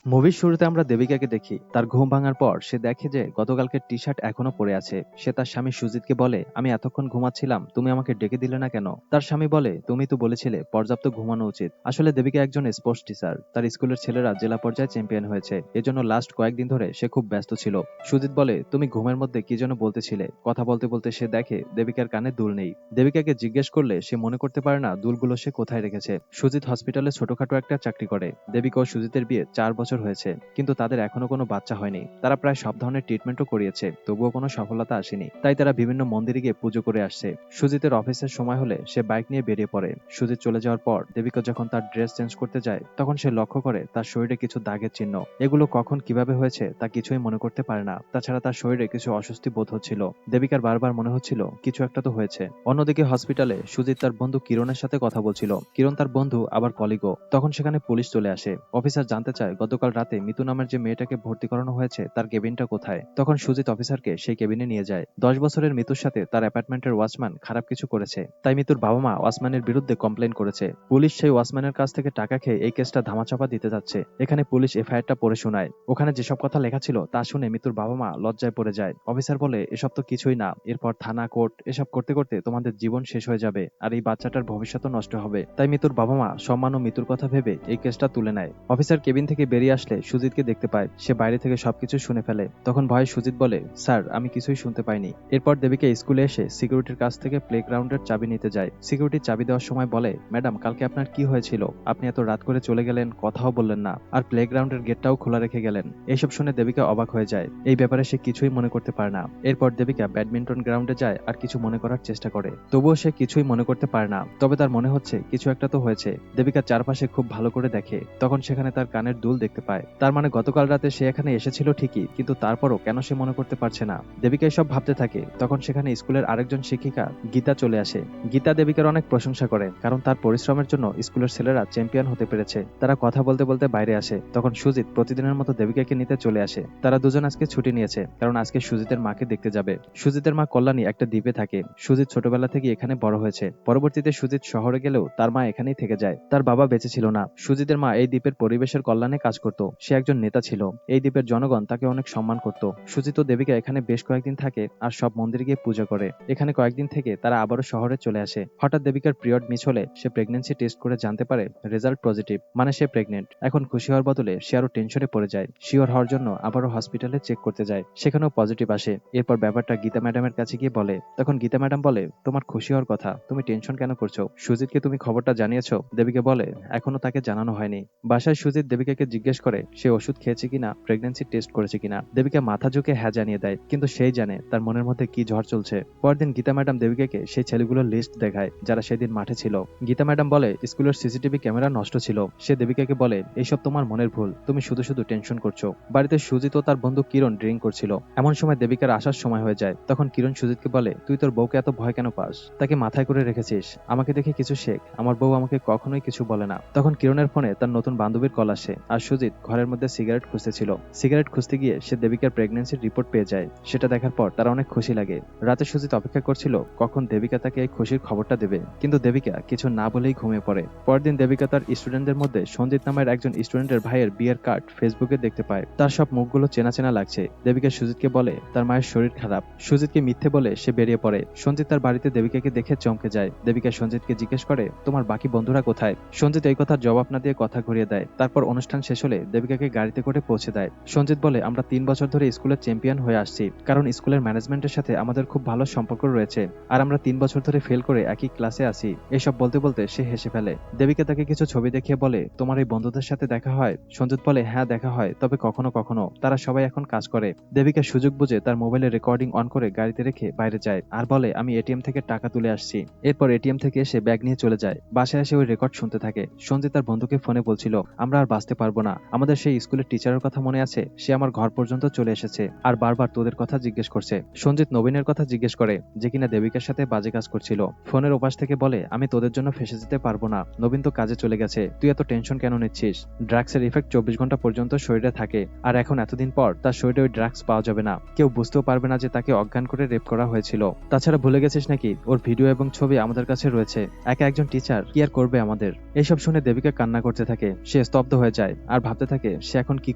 মুভির শুরুতে আমরা দেবিকাকে দেখি তার ঘুম ভাঙার পর সে দেখে যে গতকালকের টি শার্ট এখনো পড়ে আছে। সে তার স্বামী সুজিতকে বলে, আমি এতক্ষণ ঘুমাচ্ছিলাম, তুমি আমাকে ডেকে দিলে না কেন? তার স্বামী বলে, তুমি তো বলেছিলে পর্যাপ্ত ঘুমানো উচিত। আসলে দেবিকা একজন স্পোর্টস টিচার, তার স্কুলের ছেলেরা জেলা পর্যায়ে চ্যাম্পিয়ন হয়েছে, এজন্য লাস্ট কয়েকদিন ধরে সে খুব ব্যস্ত ছিল। সুজিত বলে, তুমি ঘুমের মধ্যে কি যেন বলতেছিলে। কথা বলতে বলতে সে দেখে দেবিকার কানে দুল নেই। দেবিকাকে জিজ্ঞেস করলে সে মনে করতে পারে না দুলগুলো সে কোথায় রেখেছে। সুজিত হসপিটালে ছোটখাটো একটা চাকরি করে। দেবিকা ও সুজিতের বিয়ে 4 বছর হয়েছে, কিন্তু তাদের এখনো কোনো বাচ্চা হয়নি। তারা প্রায় সব ধরনের ট্রিটমেন্টও করিয়েছে, তবুও কোনো সফলতা আসেনি। তাই তারা বিভিন্ন মন্দিরে গিয়ে পুজো করে আসছে। সুজিতের অফিসের সময় হলে সে বাইক নিয়ে বেরিয়ে পড়ে। সুজিত চলে যাওয়ার পর দেবিকা যখন তার ড্রেস চেঞ্জ করতে যায়, তখন সে লক্ষ্য করে তার শরীরে কিছু দাগের চিহ্ন। এগুলো কখন কিভাবে হয়েছে তা কিছুই মনে করতে পারে না। তাছাড়া তার শরীরে কিছু অস্বস্তি বোধ হচ্ছিল। দেবিকার বারবার মনে হচ্ছিল কিছু একটা তো হয়েছে। অন্যদিকে হসপিটালে সুজিত তার বন্ধু কিরণের সাথে কথা বলছিল। কিরণ তার বন্ধু, আবার কলিগও। তখন সেখানে পুলিশ চলে আসে। অফিসার জানতে চায় গতকাল রাতে মিতু নামের যে মেয়েটাকে ভর্তি করানো হয়েছে তার কেবিনটা কোথায়। তখন সুজিত অফিসারকে সেই কেবিনে নিয়ে যায়। 10 বছরের মিতুর সাথে তার অ্যাপার্টমেন্টের ওয়াচম্যান খারাপ কিছু করেছে, তাই মিতুর বাবা মা ওয়াচম্যানের বিরুদ্ধে কমপ্লেন করেছে। পুলিশ সেই ওয়াচম্যানের কাছ থেকে টাকা খেয়ে এই কেসটা ধামাচাপা দিতে যাচ্ছে। এখানে পুলিশ এফআইআরটা পড়ে শোনায়। ওখানে যেসব কথা লেখা ছিল তা শুনে মিতুর বাবা মা লজ্জায় পড়ে যায়। অফিসার বলে, এসব তো কিছুই না, এরপর থানা কোর্ট এসব করতে করতে তোমাদের জীবন শেষ হয়ে যাবে, আর এই বাচ্চাটার ভবিষ্যৎ নষ্ট হবে। তাই মিতুর বাবা মা সম্মান ও মিতুর কথা ভেবে এই কেসটা তুলে নেয়। অফিসার কেবিন থেকে বেরিয়ে আসলে সুজিতকে দেখতে পায়। সে বাইরে থেকে সবকিছু শুনে ফেলে। তখন ভয়ে সুজিত বলে, স্যার আমি কিছুই শুনতে পাইনি। এরপর দেবিকা স্কুলে এসে সিকিউরিটির কাছ থেকে প্লেগ্রাউন্ডের চাবি নিতে যায়। সিকিউরিটি চাবি দেওয়ার সময় বলে, ম্যাডাম কালকে আপনার কি হয়েছিল? আপনি এত রাত করে চলে গেলেন, কথাও বললেন না, আর প্লেগ্রাউন্ডের গেটটাও খোলা রেখে গেলেন। এইসব শুনে দেবিকা অবাক হয়ে যায়। এই ব্যাপারে সে কিছুই মনে করতে পারে না। এরপর দেবিকা ব্যাডমিন্টন গ্রাউন্ডে যায় আর কিছু মনে করার চেষ্টা করে, তবুও সে কিছুই মনে করতে পারে না। তবে তার মনে হচ্ছে কিছু একটা তো হয়েছে। দেবিকা চারপাশে খুব ভালো করে দেখে, তখন সেখানে তার কানের দুল দেখতে পায়। তার মানে গতকাল রাতে সে এখানে এসেছিল ঠিকই, কিন্তু তারপরও কেন সে মনে করতে পারছে না। দেবিকা এসব ভাবতে থাকে। তখন সেখানে স্কুলের আরেকজন শিক্ষিকা গীতা চলে আসে। গীতা দেবিকার অনেক প্রশংসা করে, কারণ তার পরিশ্রমের জন্য স্কুলের ছেলেরা চ্যাম্পিয়ন হতে পেরেছে। তারা কথা বলতে বলতে বাইরে আসে। তখন সুজিত প্রতিদিনের মতো দেবিকাকে নিতে চলে আসে। তারা দুজন আজকে ছুটি নিয়েছে, কারণ আজকে সুজিতের মাকে দেখতে যাবে। সুজিতের মা কল্যাণী একটা দ্বীপে থাকে। সুজিত ছোটবেলা থেকে এখানে বড় হয়েছে। পরবর্তীতে সুজিত শহরে গেলেও তার মা এখানেই থেকে যায়। তার বাবা বেঁচে ছিল না। সুজিতের মা এই দ্বীপের পরিবেশের কল্যাণে কাজ করত। সে একজন নেতা ছিল। এই দ্বীপের জনগণ তাকে অনেক সম্মান করত। সুজিত ও দেবিকা এখানে বেশ কয়েকদিন থাকে আর সব মন্দিরে গিয়ে পূজা করে। এখানে কয়েকদিন থেকে তারা আবারও শহরে চলে আসে। হঠাৎ দেবিকার পিরিয়ড মিস হলে সে প্রেগন্যান্সি টেস্ট করে জানতে পারে রেজাল্ট পজিটিভ, মানে সে প্রেগনেন্ট। এখন খুশি হওয়ার বদলে সে আরো টেনশনে পড়ে যায়। শিওর হওয়ার জন্য আবারও হসপিটালে চেক করতে যায়। সেখানেও পজিটিভ আসে। এরপর ব্যাপারটা গীতা ম্যাডামের কাছে গিয়ে বলে। তখন গীতা ম্যাডাম বলে, তোমার খুশি হওয়ার কথা, তুমি টেনশন কেন করছো? সুজিতকে তুমি খবরটা জানিয়েছো? দেবিকা বলে, এখনো তাকে জানানো হয়নি। বাসায় সুজিত দেবিকাকে জিজ্ঞেস করে সে ওষুধ খেয়েছে কিনা, প্রেগন্যান্সি টেস্ট করেছে কিনা। দেবিকা মাথা ঝুঁকে হ্যাঁ জানিয়ে দেয়, কিন্তু সেই জানে তার মনের মধ্যে কি ঝড় চলছে। পরদিন গীতা ম্যাডাম দেবিকাকে সেই ছেলেগুলোর লিস্ট দেখায় যারা সেদিন মাঠে ছিল। গীতা ম্যাডাম বলে, স্কুলের সিসিটিভি ক্যামেরা নষ্ট ছিল। সে দেবিকাকে বলে, এইসব তোমার মনের ভুল, তুমি শুধু শুধু টেনশন করছো। বাড়িতে সুজিত ও তার বন্ধু কিরণ ড্রিঙ্ক করছিল। এমন সময় দেবিকার আসার সময় হয়ে যায়। তখন কিরণ সুজিতকে বলে, তুই তোর বউকে এত ভয় কেন পাস? তাকে মাথায় করে রেখেছিস। আমাকে দেখে কিছু শেখ, আমার বউ আমাকে কখনোই কিছু বলে না। তখন কিরণের ফোনে তার নতুন বান্ধবীর কল আসে, আর সুজিত ঘরের মধ্যে সিগারেট খুঁজতেছিল। সিগারেট খুঁজতে গিয়ে সে দেবিকার প্রেগন্যান্সির রিপোর্ট পেয়ে যায়। সেটা দেখার পর তার অনেক খুশি লাগে। রাতে সুজিত অপেক্ষা করছিল কখন দেবিকা তাকে এই খুশির খবরটা দেবে, কিন্তু দেবিকা কিছু না বলেই ঘুমিয়ে পড়ে। পরদিন দেবিকা তার স্টুডেন্টদের মধ্যে সঞ্জিত নামের একজন স্টুডেন্টের ভাইয়ের বিয়ের কার্ড ফেসবুকে দেখতে পায়। তার সব মুখগুলো চেনা চেনা লাগছে। দেবিকা সুজিতকে বলে তার মায়ের শরীর খারাপ। সুজিতকে মিথ্যে বলে সে বেরিয়ে পড়ে। সঞ্জিত তার বাড়িতে দেবিকাকে দেখে চমকে যায়। দেবিকা সঞ্জিতকে জিজ্ঞেস করে, তোমার বাকি বন্ধুরা কোথায়? সঞ্জিত এই কথার জবাব না দিয়ে কথা ঘুরিয়ে দেয়। তারপর অনুষ্ঠান শেষ হলে দেবিকাকে গাড়িতে করে পৌঁছে দেয়। সঞ্জিত বলে, আমরা 3 বছর ধরে স্কুলের চ্যাম্পিয়ন হয়ে আসছি, কারণ স্কুলের ম্যানেজমেন্টের সাথে আমাদের খুব ভালো সম্পর্ক রয়েছে, আর আমরা 3 বছর ধরে ফেল করে একই ক্লাসে আছি। এসব বলতে বলতে সে হেসে ফেলে। দেবিকা তাকে কিছু ছবি দেখিয়ে বলে, তোমার এই বন্ধুদের সাথে দেখা হয়? সঞ্জিত বলে, হ্যাঁ দেখা হয়, তবে কখনো কখনো। তারা সবাই এখন কাজ করে। দেবিকা সুযোগ বুঝে তার মোবাইলে রেকর্ডিং অন করে গাড়িতে রেখে বাইরে যায়, আর বলে, আমি এটিএম থেকে টাকা তুলে আসছি। এরপর এটিএম থেকে এসে ব্যাগ নিয়ে চলে যায়। বাসায় এসে ওই রেকর্ড শুনতে থাকে। সঞ্জিত তার বন্ধুকে ফোনে বলছিল, আমরা আর বাঁচতে পারবো না। আমাদের সেই স্কুলের টিচারের কথা মনে আছে? সে আমার ঘর পর্যন্ত চলে এসেছে আর বারবার তোদের কথা জিজ্ঞেস করছে। সঞ্জিত নবীনের কথা জিজ্ঞেস করে, যে কিনা দেবিকার সাথে বাজে কাজ করছিল। ফোনের ওপাশ থেকে বলে, আমি তোদের জন্য ফেসে যেতে পারবো না। নবীন তো কাজে চলে গেছে, তুই এত টেনশন কেন নিচ্ছিস? ড্রাগসের ইফেক্ট 24 ঘন্টা পর্যন্ত শরীরে থাকে, আর এখন এতদিন পর তার শরীরে ওই ড্রাগস পাওয়া যাবে না। কেউ বুঝতেও পারবে না যে তাকে অজ্ঞান করে রেপ করা হয়েছিল। তাছাড়া ভুলে গেছিস নাকি ওর ভিডিও এবং ছবি আমাদের কাছে রয়েছে। একা একজন টিচার কি আর করবে আমাদের? এইসব শুনে দেবিকা কান্না করতে থাকে। সে স্তব্ধ হয়ে যায় আর ভাবতে ভাবতে থাকে সে এখন কি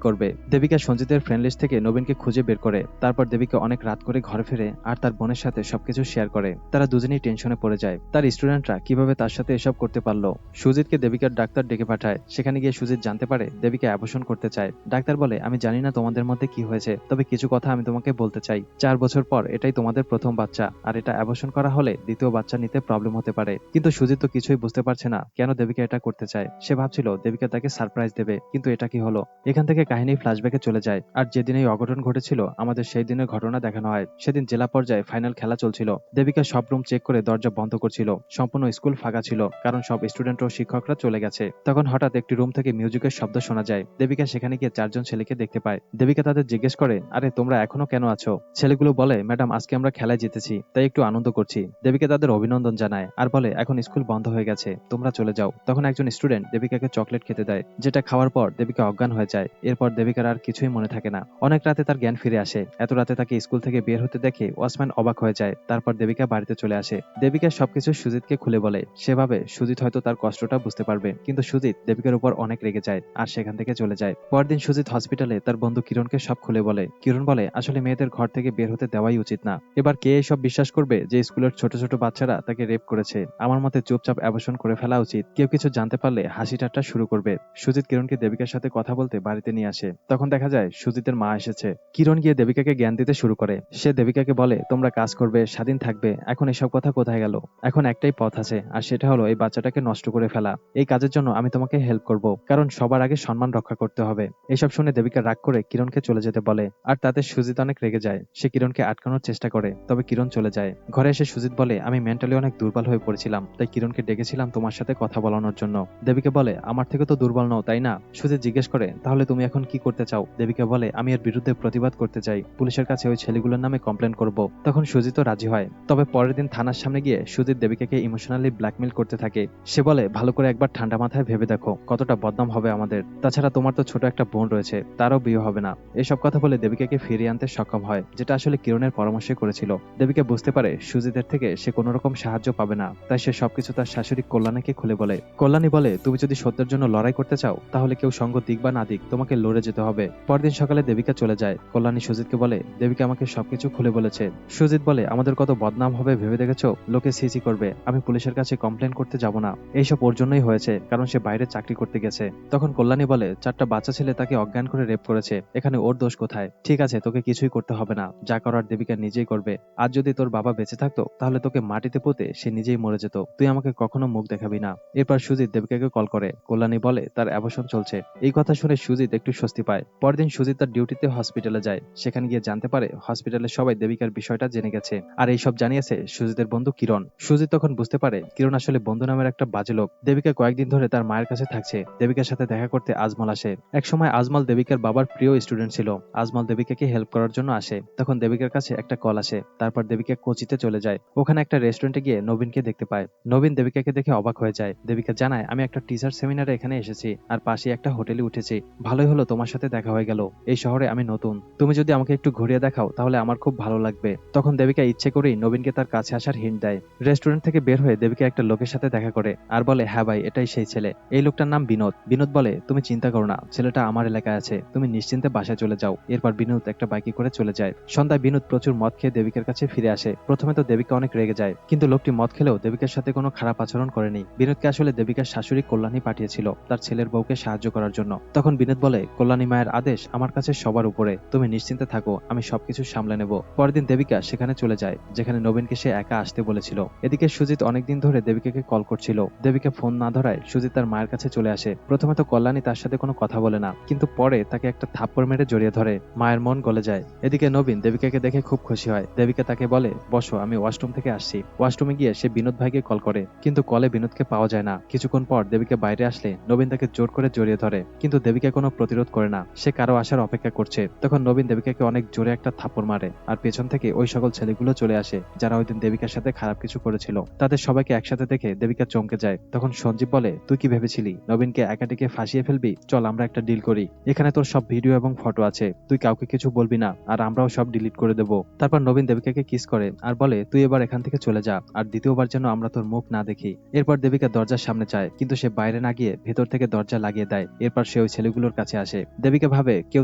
করবে। দেবিকা সঞ্জিতের ফ্রেন্ড লিস্ট থেকে নবীনকে খুঁজে বের করে। তারপর দেবিকা অনেক রাত করে ঘরে ফিরে আর তার বোনের সাথে সবকিছু শেয়ার করে। তারা দুজনেই টেনশনে পড়ে যায় তার স্টুডেন্টরা কিভাবে তার সাথে এসব করতে পারলো। সুজিতকে দেবিকার ডাক্তার ডেকে পাঠায়। সেখানে গিয়ে সুজিত জানতে পারে দেবিকা অ্যাবর্শন করতে চায়। ডাক্তার বলে, আমি জানি না তোমাদের মধ্যে কি হয়েছে, তবে কিছু কথা আমি তোমাকে বলতে চাই। 4 বছর পর এটাই তোমাদের প্রথম বাচ্চা, আর এটা অ্যাবর্শন করা হলে দ্বিতীয় বাচ্চা নিতে প্রবলেম হতে পারে। কিন্তু সুজিত তো কিছুই বুঝতে পারছে না কেন দেবিকা এটা করতে চায়। সে ভাবছিল দেবিকা তাকে সারপ্রাইজ দেবে, কিন্তু এটা কি হলো। এখান থেকে কাহিনী ফ্ল্যাশব্যাকে চলে যায় আর যেদিন এই অঘটন ঘটেছিল আমাদের সেই দিনের ঘটনা দেখানো হয়। সেদিন জেলা পর্যায়ে ফাইনাল খেলা চলছিল। দেবিকা সব রুম চেক করে দরজা বন্ধ করছিল। সম্পূর্ণ স্কুল ফাঁকা ছিল, কারণ সব স্টুডেন্ট ও শিক্ষকরা চলে গেছে। তখন হঠাৎ একটি রুম থেকে মিউজিকের শব্দ শোনা যায়। দেবিকা সেখানে গিয়ে 4জন ছেলেকে দেখতে পায়। দেবিকা তাদের জিজ্ঞেস করে, আরে তোমরা এখনো কেন আছো? ছেলেগুলো বলে, ম্যাডাম আজকে আমরা খেলায় জিতেছি, তাই একটু আনন্দ করছি। দেবিকা তাদের অভিনন্দন জানায় আর বলে, এখন স্কুল বন্ধ হয়ে গেছে, তোমরা চলে যাও। তখন একজন স্টুডেন্ট দেবিকাকে চকলেট খেতে দেয়, যেটা খাওয়ার পর দেবিকা অজ্ঞান হয়ে যায়। এরপর দেবিকার আর কিছুই মনে থাকে না। অনেক রাতে তার জ্ঞান ফিরে আসে। এত রাতে তাকে স্কুল থেকে বের হতে দেখে ওয়াচম্যান অবাক হয়ে যায়। তারপর দেবিকা বাড়িতে চলে আসে। দেবিকা সবকিছু সুজিতকে খুলে বলে। সেভাবে সুজিত হয়তো তার কষ্টটা বুঝতে পারবে, কিন্তু সুজিত দেবিকার উপর অনেক রেগে যায় আর সেখান থেকে চলে যায়। পরদিন সুজিত হসপিটালে তার বন্ধু কিরণকে সব খুলে বলে। কিরণ বলে, আসলে মেয়েদের ঘর থেকে বের হতে দেওয়াই উচিত না। এবার কে এসব বিশ্বাস করবে যে স্কুলের ছোট ছোট বাচ্চারা তাকে রেপ করেছে। আমার মতে চুপচাপ অ্যাবর্শন করে ফেলা উচিত। কেউ কিছু জানতে পারলে হাসি ঠাট্টা শুরু করবে। সুজিত কিরণকে দেবিকার সাথে কথা বলতে বাড়িতে নিয়ে আসে। তখন দেখা যায় সুজিতের মা এসেছে। কিরণ গিয়ে দেবিকাকে জ্ঞান দিতে শুরু করে। সে দেবিকাকে বলে, তোমরা কাজ করবে, স্বাধীন থাকবে, এখন এসব কথা কোথায় গেল? এখন একটাই পথ আছে, আর সেটা হলো এই বাচ্চাটাকে নষ্ট করে ফেলা। এই কাজের জন্য আমি তোমাকে হেল্প করব, কারণ সবার আগে সম্মান রক্ষা করতে হবে। এসব শুনে দেবিকা রাগ করে কিরণকে চলে যেতে বলে, আর তাতে সুজিত অনেক রেগে যায়। সে কিরণকে আটকানোর চেষ্টা করে, তবে কিরণ চলে যায়। ঘরে এসে সুজিত বলে, আমি মেন্টালি অনেক দুর্বল হয়ে পড়েছিলাম, তাই কিরণকে ডেকেছিলাম তোমার সাথে কথা বলানোর জন্য। দেবিকা বলে, আমার থেকে তো দুর্বল নও, তাই না? সুজিত জিজ্ঞেস করে, তাহলে তুমি এখন কি করতে চাও? দেবিকা বলে, আমি এর বিরুদ্ধে প্রতিবাদ করতে চাই, পুলিশের কাছে ওই ছেলেগুলোর নামে কমপ্লেন করব। তখন সুজিতও রাজি হয়। তবে পরের দিন থানার সামনে গিয়ে সুজিত দেবিকাকে ইমোশনালি ব্ল্যাকমেইল করতে থাকে। সে বলে, ভালো করে একবার ঠান্ডা মাথায় ভেবে দেখো কতটা বদনাম হবে আমাদের। তাছাড়া তোমার তো ছোট একটা বোন রয়েছে, তারও বিয়ে হবে না। এসব কথা বলে দেবিকাকে ফিরিয়ে আনতে সক্ষম হয়, যেটা আসলে কিরণের পরামর্শে করেছিল। দেবিকা বুঝতে পারে সুজিতের থেকে সে কোনো রকম সাহায্য পাবে না, তাই সে সবকিছু তার শাশুড়ি কল্যাণীকে খুলে বলে। কল্যাণী বলে, তুমি যদি সত্যের জন্য লড়াই করতে চাও তাহলে কেউ সঙ্গ দিক বা না দিক তোমাকে লড়ে যেতে হবে। পরদিন সকালে দেবিকা চলে যায়। কল্যাণী সুজিতকে বলে, দেবিকা আমাকে সবকিছু খুলে বলেছে। সুজিত বলে, আমাদের কত বদনাম হবে ভেবে দেখেছো? লোকে সিসি করবে, আমি পুলিশের কাছে কমপ্লেন করতে যাব না। এইসব ওর জন্যই হয়েছে, কারণ সে বাইরে চাকরি করতে গেছে। তখন কল্যাণী বলে, 4টা বাচ্চা ছেলে তাকে অজ্ঞান করে রেপ করেছে, এখানে ওর দোষ কোথায়? ঠিক আছে, তোকে কিছুই করতে হবে না, যা করার দেবিকা নিজেই করবে। আজ যদি তোর বাবা বেঁচে থাকতো তাহলে তোকে মাটিতে পুঁতে সে নিজেই মরে যেত, তুই আমাকে কখনো মুখ দেখাবি না। এরপর সুজিত দেবিকাকে কল করে। কল্যাণী বলে তার অ্যাবর্শন চলছে। এই কথা শুনে সুজিত একটু স্বস্তি পায়। পরদিন সুজিত তার ডিউটিতে হসপিটালে যায়। সেখানে গিয়ে জানতে পারে হসপিটালের সবাই দেবিকার বিষয়টা জেনে গেছে, আর এইসব জানিয়েছে সুজিতের বন্ধু কিরণ। সুজিত তখন বুঝতে পারে কিরণ আসলে বন্ধু নামের একটা বাজে লোক। দেবিকা কয়েকদিন ধরে তার মায়ের কাছে থাকছে। দেবিকার সাথে দেখা করতে আজমল আসে। একসময় আজমল দেবিকার বাবার প্রিয় স্টুডেন্ট ছিল। আজমল দেবিকাকে হেল্প করার জন্য আসে। তখন দেবিকার কাছে একটা কল আসে। তারপর দেবিকা কোচিতে চলে যায়। ওখানে একটা রেস্টুরেন্টে গিয়ে নবীনকে দেখতে পায়। নবীন দেবিকাকে দেখে অবাক হয়ে যায়। দেবিকা জানায়, আমি একটা টিচার সেমিনারে এখানে এসেছি, আর পাশে একটা হোটেলে উঠেছি। ভালোই হলো তোমার সাথে দেখা হয়ে গেল। এই শহরে আমি নতুন, তুমি যদি আমাকে একটু ঘুরিয়ে দেখাও তাহলে আমার খুব ভালো লাগবে। তখন দেবিকা ইচ্ছে করেই নবীনকে তার কাছে আসার হিন্ট দেয়। রেস্টুরেন্ট থেকে বের হয়ে দেবিকা একটা লোকের সাথে দেখা করে আর বলে, হ্যাঁ ভাই, এটাই সেই ছেলে। এই লোকটার নাম বিনোদ। বিনোদ বলে, তুমি চিন্তা করো না, ছেলেটা আমার এলাকায় আছে, তুমি নিশ্চিন্তে বাসায় চলে যাও। এরপর বিনোদ একটা বাইকে করে চলে যায়। সন্ধ্যায় বিনোদ প্রচুর মদ খেয়ে দেবিকার কাছে ফিরে আসে। প্রথমে তো দেবিকা অনেক রেগে যায়, কিন্তু লোকটি মদ খেলেও দেবিকার সাথে কোনো খারাপ আচরণ করেনি। বিনোদকে আসলে দেবিকার শাশুড়ি কল্যাণী পাঠিয়েছিল তার ছেলের বউকে সাহায্য করার জন্য। তখন বিনোদ বলে, কল্যাণী মায়ের আদেশ আমার কাছে সবার উপরে, তুমি নিশ্চিন্তে থাকো, আমি সবকিছু সামলে নেব। পরদিন দেবিকা সেখানে চলে যায় যেখানে নবীনকে সে একা আসতে বলেছিল। এদিকে সুজিত অনেকদিন ধরে দেবিকাকে কল করছিল। দেবিকা ফোন না ধরায় সুজিত তার মায়ের কাছে চলে আসে। প্রথমে তো কল্যাণী তার সাথে কোনো কথা বলে না, কিন্তু পরে তাকে একটা থাপ্পড় মেরে জড়িয়ে ধরে। মায়ের মন গলে যায়। এদিকে নবীন দেবিকাকে দেখে খুব খুশি হয়। দেবিকা তাকে বলে, বসো, আমি ওয়াশরুম থেকে আসছি। ওয়াশরুমে গিয়ে সে বিনোদ ভাইকে কল করে, কিন্তু কলে বিনোদকে পাওয়া যায় না। কিছুক্ষণ পর দেবিকা বাইরে আসলে নবীন তাকে জোর করে জড়িয়ে ধরে, কিন্তু দেবিকা কোনো প্রতিরোধ করে না। সে কারো আসার অপেক্ষা করছে। তখন নবীন দেবিকাকে অনেক জোরে একটা থাপ্পড় মারে, আর পেছন থেকে ওই সকল ছেলেগুলো চলে আসে যারা ওই দিন দেবিকার সাথে খারাপ কিছু করেছিল। তাদের সবাইকে একসাথে দেখে দেবিকা চমকে যায়। তখন সঞ্জীব বলে, তুই কি ভেবেছিলি নবীনকে একাটিকে ফাঁসিয়ে ফেলবি? চল আমরা একটা ডিল করি, এখানে তোর সব ভিডিও এবং ফটো আছে, তুই কাউকে কিছু বলবি না, আর আমরাও সব ডিলিট করে দেবো। তারপর নবীন দেবিকাকে কিস করে আর বলে, তুই এবার এখান থেকে চলে যা, আর দ্বিতীয়বার যেন আমরা তোর মুখ না দেখি। এরপর দেবিকা দরজার সামনে যায়, কিন্তু সে বাইরে না গিয়ে ভেতর থেকে দরজা লাগিয়ে দেয়। এরপর সে ওই ছেলেগুলোর কাছে আসে। দেবিকা ভাবে কেউ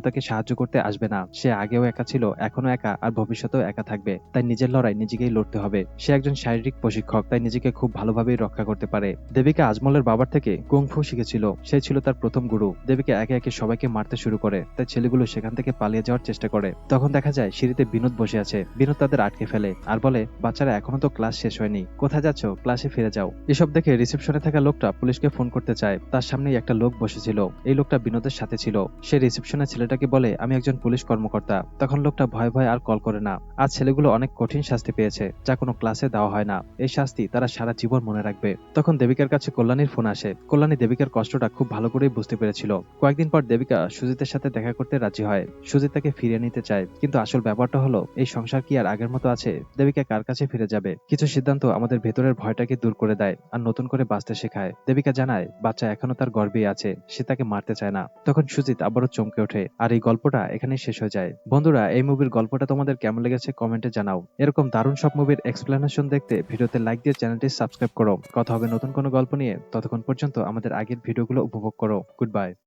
তাকে সাহায্য করতে আসবে না। সে আগেও একা ছিল, এখনো একা, আর ভবিষ্যতেও একা থাকবে। তাই নিজের লড়াই নিজেকেই লড়তে হবে। সে একজন শারীরিক প্রশিক্ষক, তাই নিজেকে খুব ভালোভাবেই রক্ষা করতে পারে। দেবিকা আজমলের বাবার থেকে কুংফু শিখেছিল। সে ছিল তার প্রথম গুরু। দেবিকা একে একে সবাইকে মারতে শুরু করে। তাই ছেলেগুলো সেখান থেকে পালিয়ে যাওয়ার চেষ্টা করে। তখন দেখা যায় সিঁড়িতে বিনোদ বসে আছে। বিনোদ তাদের আটকে ফেলে আর বলে, বাচ্চারা এখনো তো ক্লাস শেষ হয়নি, কোথায় যাচ্ছ? ক্লাসে ফিরে যাও। এসব দেখে রিসেপশনে থাকা লোকটা পুলিশকে ফোন করতে চায়। তার সামনেই একটা লোক বসেছিল। এই লোকটা বিনোদের সাথে ছিল। সে রিসেপশনে ছেলেটাকে বলে, আমি একজন পুলিশ কর্মকর্তা। তখন লোকটা ভয়ে ভয়ে আর কল করে না। আজ ছেলেগুলো অনেক কঠিন শাস্তি পেয়েছে, যা কোনো ক্লাসে দেওয়া হয় না। এই শাস্তি তারা সারা জীবন মনে রাখবে। তখন দেবিকার কাছে কল্যাণীর ফোন আসে। কল্যাণী দেবিকার কষ্টটা খুব ভালো করেই বুঝতে পেরেছিল। কয়েকদিন পর দেবিকা সুজিতের সাথে দেখা করতে রাজি হয়। সুজিত তাকে ফিরিয়ে নিতে চায়, কিন্তু আসল ব্যাপারটা হলো এই সংসার কি আর আগের মতো আছে? দেবিকা কার কাছে ফিরে যাবে? কিছু সিদ্ধান্ত আমাদের ভেতরের ভয়টাকে দূর করে দেয় আর নতুন করে বাঁচতে শেখায়। দেবিকা জানায় বাচ্চা এখনো তার গর্বেই আছে, সে তাকে মারতে চায় না। তখন সুজিত আবারও চমকে ওঠে আর এই গল্পটা এখানেই শেষ হয়ে যায়। বন্ধুরা, এই মুভির গল্পটা তোমাদের কেমন লেগেছে কমেন্টে জানাও। এরকম দারুণ সব মুভির এক্সপ্লেনেশন দেখতে ভিডিওতে লাইক দিয়ে চ্যানেলটি সাবস্ক্রাইব করো। কথা হবে নতুন কোনো গল্প নিয়ে। ততক্ষণ পর্যন্ত আমাদের আগের ভিডিওগুলো উপভোগ করো। Good bye.